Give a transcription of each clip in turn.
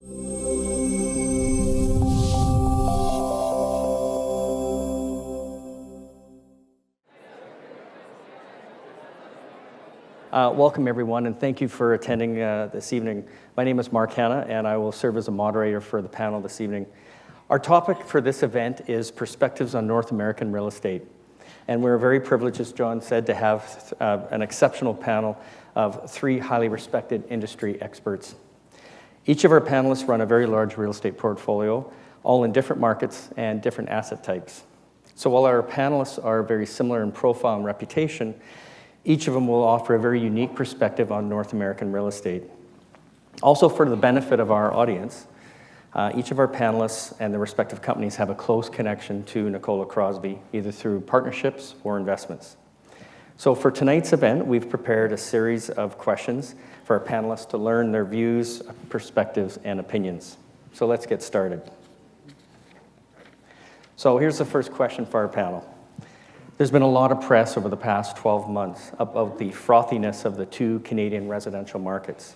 Welcome, everyone, and thank you for attending this evening. My name is Mark Hanna, and I will serve as a moderator for the panel this evening. Our topic for this event is Perspectives on North American Real Estate. And we're very privileged, as John said, to have an exceptional panel of three highly respected industry experts. Each of our panelists run a very large real estate portfolio, all in different markets and different asset types. So while our panelists are very similar in profile and reputation, each of them will offer a very unique perspective on North American real estate. Also, for the benefit of our audience, each of our panelists and their respective companies have a close connection to Nicola Crosby, either through partnerships or investments. So for tonight's event, we've prepared a series of questions for our panelists to learn their views, perspectives, and opinions. So let's get started. So here's the first question for our panel. There's been a lot of press over the past 12 months about the frothiness of the two Canadian residential markets.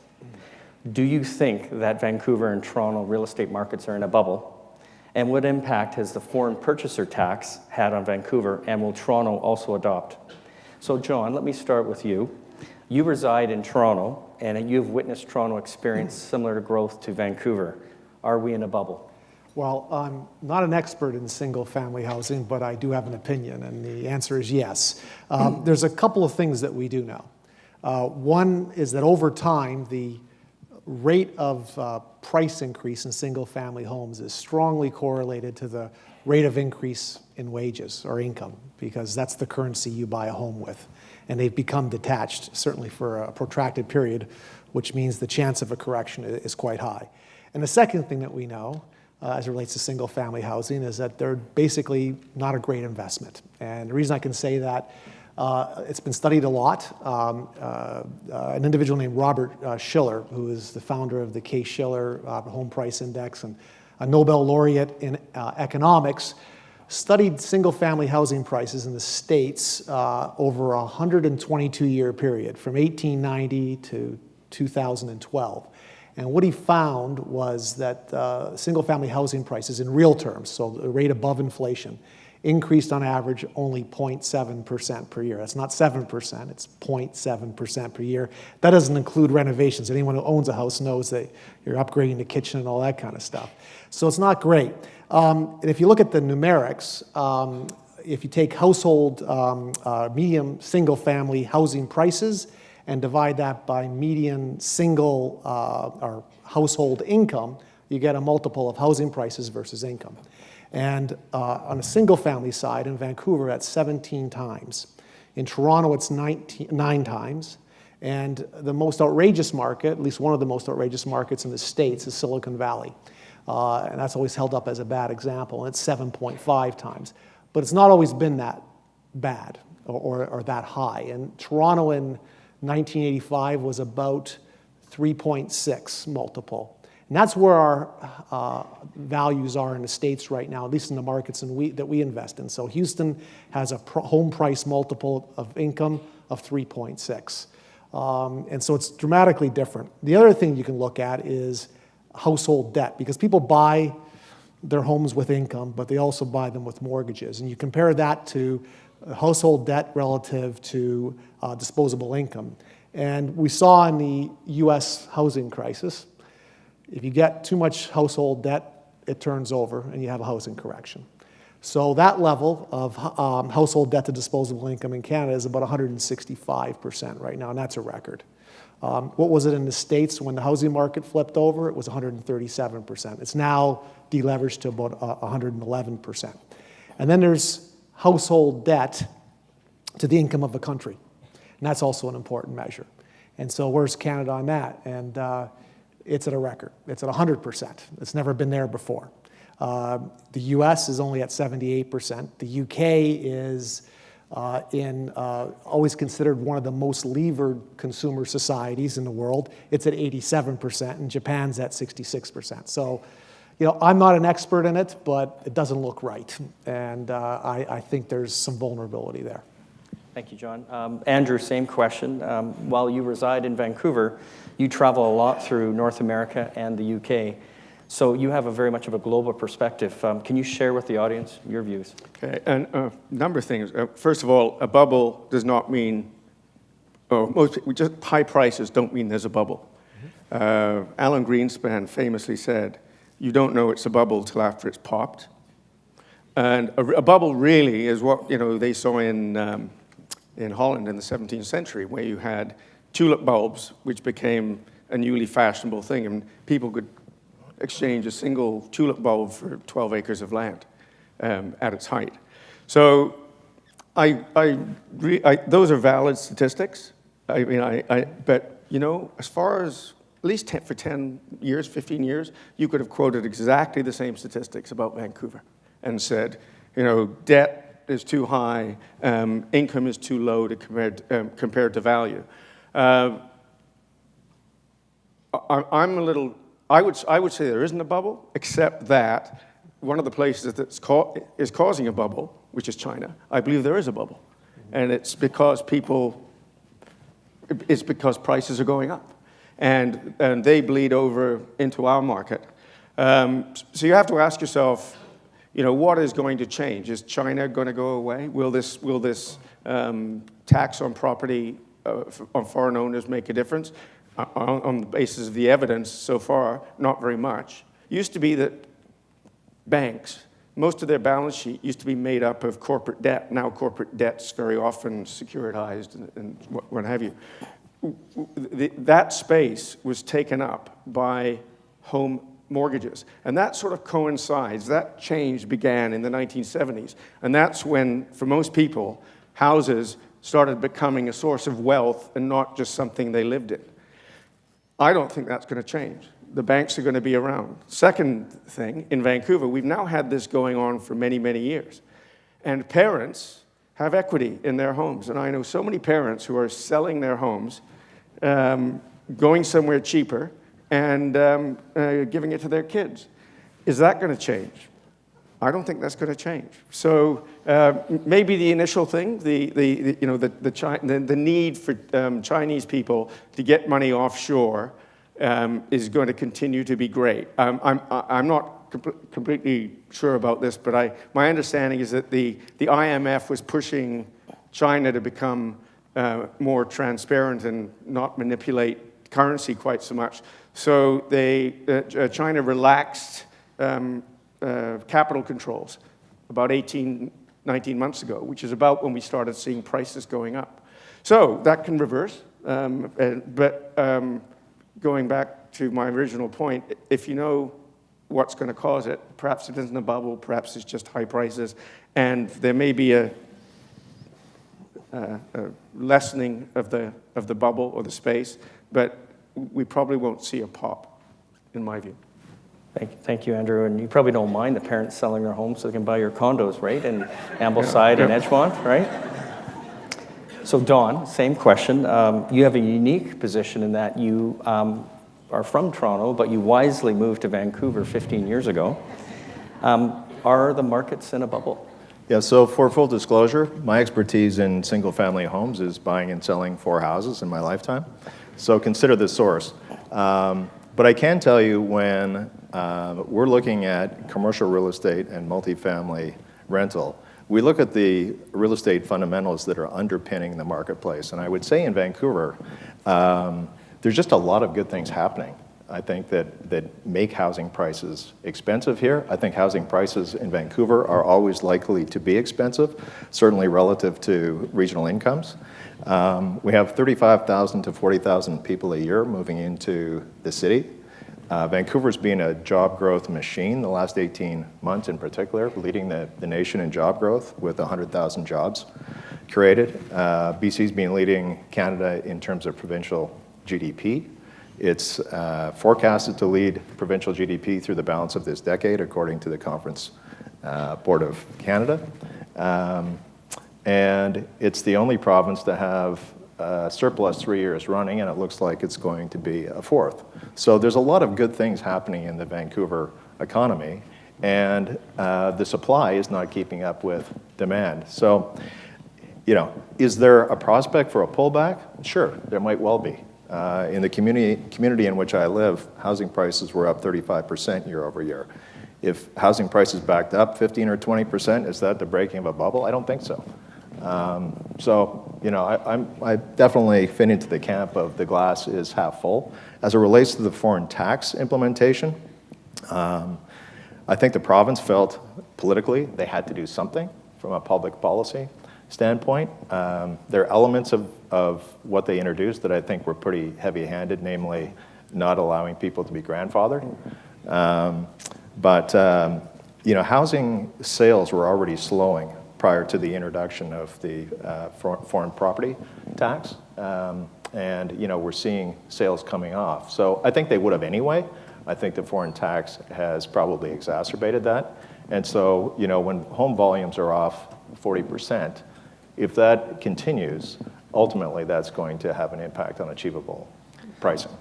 Do you think that Vancouver and Toronto real estate markets are in a bubble? And what impact has the foreign purchaser tax had on Vancouver, and will Toronto also adopt? So John, let me start with you. You reside in Toronto, and you've witnessed Toronto experience similar growth to Vancouver. Are we in a bubble? Well, I'm not an expert in single-family housing, but I do have an opinion, and the answer is yes. There's a couple of things that we do know. One is that over time, the rate of price increase in single-family homes is strongly correlated to the rate of increase in wages or income, because that's the currency you buy a home with. And they've become detached, certainly for a protracted period, which means the chance of a correction is quite high. And the second thing that we know, as it relates to single-family housing, is that they're basically not a great investment. And the reason I can say that, it's been studied a lot. An individual named Robert Shiller, who is the founder of the Case-Shiller Home Price Index and a Nobel laureate in economics, studied single-family housing prices in the States over a 122-year period, from 1890 to 2012. And what he found was that single-family housing prices in real terms, so the rate above inflation, increased on average only 0.7% per year. That's not 7%, it's 0.7% per year. That doesn't include renovations. Anyone who owns a house knows that you're upgrading the kitchen and all that kind of stuff. So it's not great. And if you look at the numerics, if you take household medium single-family housing prices and divide that by median single or household income, you get a multiple of housing prices versus income. And on a single-family side, in Vancouver, that's 17 times. In Toronto, it's 9 times. And the most outrageous market, at least one of the most outrageous markets in the States, is Silicon Valley. And that's always held up as a bad example, and it's 7.5 times. But it's not always been that bad or that high. And Toronto in 1985 was about 3.6 multiple. And that's where our values are in the States right now, at least in the markets that we invest in. So Houston has a home price multiple of income of 3.6. And so it's dramatically different. The other thing you can look at is household debt, because people buy their homes with income, but they also buy them with mortgages. And you compare that to household debt relative to disposable income. And we saw in the US housing crisis, if you get too much household debt, it turns over and you have a housing correction. So that level of household debt to disposable income in Canada is about 165% right now, and that's a record. What was it in the States when the housing market flipped over? It was 137%. It's now deleveraged to about 111%. And then there's household debt to the income of the country, and that's also an important measure. And so where's Canada on that? And it's at a record. It's at 100%. It's never been there before. The US is only at 78%. The UK is always considered one of the most levered consumer societies in the world. It's at 87%, and Japan's at 66%. So, I'm not an expert in it, but it doesn't look right. And I think there's some vulnerability there. Thank you, John. Andrew, same question. While you reside in Vancouver, you travel a lot through North America and the UK. So you have a very much of a global perspective. Can you share with the audience your views? Okay, and a number of things. First of all, a bubble does not mean, just high prices don't mean there's a bubble. Alan Greenspan famously said, you don't know it's a bubble till after it's popped. And a bubble really is what they saw in Holland in the 17th century, where you had tulip bulbs, which became a newly fashionable thing, and people could exchange a single tulip bulb for 12 acres of land at its height. So those are valid statistics. But as far as at least for 10 years, 15 years, you could have quoted exactly the same statistics about Vancouver and said, debt is too high, income is too low compared to value. I would say there isn't a bubble, except that one of the places that is causing a bubble, which is China, I believe there is a bubble. And it's because prices are going up. And they bleed over into our market. So you have to ask yourself, what is going to change? Is China going to go away? Will this tax on property on foreign owners make a difference? On the basis of the evidence so far, not very much. Used to be that banks, most of their balance sheet used to be made up of corporate debt. Now corporate debt's very often securitized and what have you. That space was taken up by home mortgages. And that sort of coincides. That change began in the 1970s. And that's when, for most people, houses started becoming a source of wealth and not just something they lived in. I don't think that's going to change. The banks are going to be around. Second thing, in Vancouver, we've now had this going on for many, many years. And parents have equity in their homes. And I know so many parents who are selling their homes, going somewhere cheaper, and giving it to their kids. Is that going to change? I don't think that's going to change. So maybe the initial thing, the need for Chinese people to get money offshore is going to continue to be great. I'm not completely sure about this, but my understanding is that the IMF was pushing China to become more transparent and not manipulate currency quite so much. So China relaxed capital controls about 18, 19 months ago, which is about when we started seeing prices going up. So that can reverse. But going back to my original point, if you know what's going to cause it, perhaps it isn't a bubble, perhaps it's just high prices, and there may be a lessening of the bubble or the space, but we probably won't see a pop, in my view. Thank you, Andrew. And you probably don't mind the parents selling their homes so they can buy your condos, right? In Ambleside and Edgemont, right? So Don, same question. You have a unique position in that you are from Toronto, but you wisely moved to Vancouver 15 years ago. Are the markets in a bubble? Yeah, so for full disclosure, my expertise in single-family homes is buying and selling 4 houses in my lifetime. So consider the source. But I can tell you when we're looking at commercial real estate and multifamily rental, we look at the real estate fundamentals that are underpinning the marketplace. And I would say in Vancouver, there's just a lot of good things happening. I think that make housing prices expensive here. I think housing prices in Vancouver are always likely to be expensive, certainly relative to regional incomes. We have 35,000 to 40,000 people a year moving into the city. Vancouver's been a job growth machine the last 18 months in particular, leading the nation in job growth with 100,000 jobs created. BC's been leading Canada in terms of provincial GDP. It's forecasted to lead provincial GDP through the balance of this decade, according to the Conference Board of Canada. And it's the only province to have surplus 3 years running, and it looks like it's going to be a 4th. So there's a lot of good things happening in the Vancouver economy, and the supply is not keeping up with demand. So, is there a prospect for a pullback? Sure, there might well be. In the community in which I live, housing prices were up 35% year over year. If housing prices backed up 15 or 20%, is that the breaking of a bubble? I don't think so. So, you know, I definitely fit into the camp of the glass is half full. As it relates to the foreign tax implementation, I think the province felt politically they had to do something from a public policy standpoint. There are elements of what they introduced that I think were pretty heavy-handed, namely not allowing people to be grandfathered. But you know, housing sales were already slowing prior to the introduction of the foreign property tax. And you know, we're seeing sales coming off. So I think they would have anyway. I think the foreign tax has probably exacerbated that. And so, you know, when home volumes are off 40%, if that continues, ultimately that's going to have an impact on achievable pricing.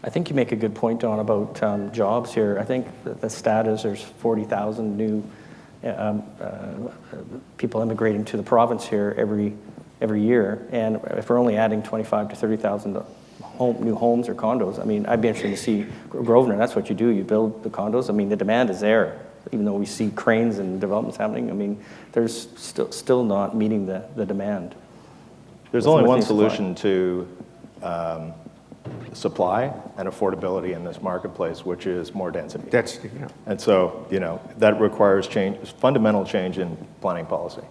I think you make a good point, Don, about jobs here. I think the stat is there's 40,000 new people immigrating to the province here every year, and if we're only adding 25 to 30,000 new homes or condos, I mean, I'd be interested to see Grosvenor. That's what you do. You build the condos. I mean, the demand is there, even though we see cranes and developments happening. I mean, there's still not meeting the demand. There's only one solution to supply and affordability in this marketplace, which is more density. Density, yeah. And so, you know, that requires change, fundamental change in planning policy.